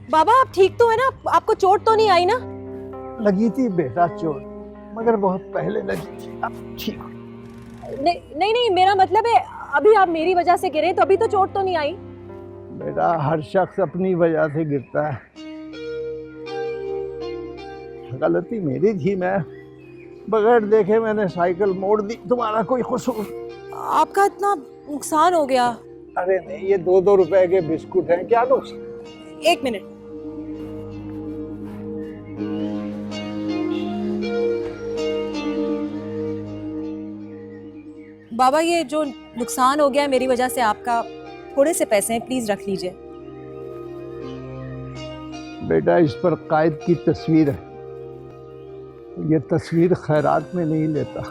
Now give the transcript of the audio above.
बाबा आप ठीक तो है ना? आपको चोट तो नहीं आई ना? लगी थी बेटा चोट, मगर बहुत पहले लगी थी। अब ठीक हूँ। नहीं नहीं नहीं, मेरा मतलब है अभी आप मेरी वजह से गिरे तो अभी तो चोट तो नहीं आई। बेटा हर शख्स अपनी वजह से गिरता है। गलती मेरी थी, मैं बगैर देखे मैंने साइकिल मोड़ दी। तुम्हारा कोई कसूर? आपका इतना नुकसान हो गया। अरे नहीं, ये 2-2 रुपए के बिस्कुट हैं, क्या नुकसान? एक मिनट। बाबा ये जो नुकसान हो गया है मेरी वजह से आपका, थोड़े से पैसे हैं, प्लीज रख लीजिए। बेटा इस पर कायद की तस्वीर है, ये तस्वीर खैरात में नहीं लेता।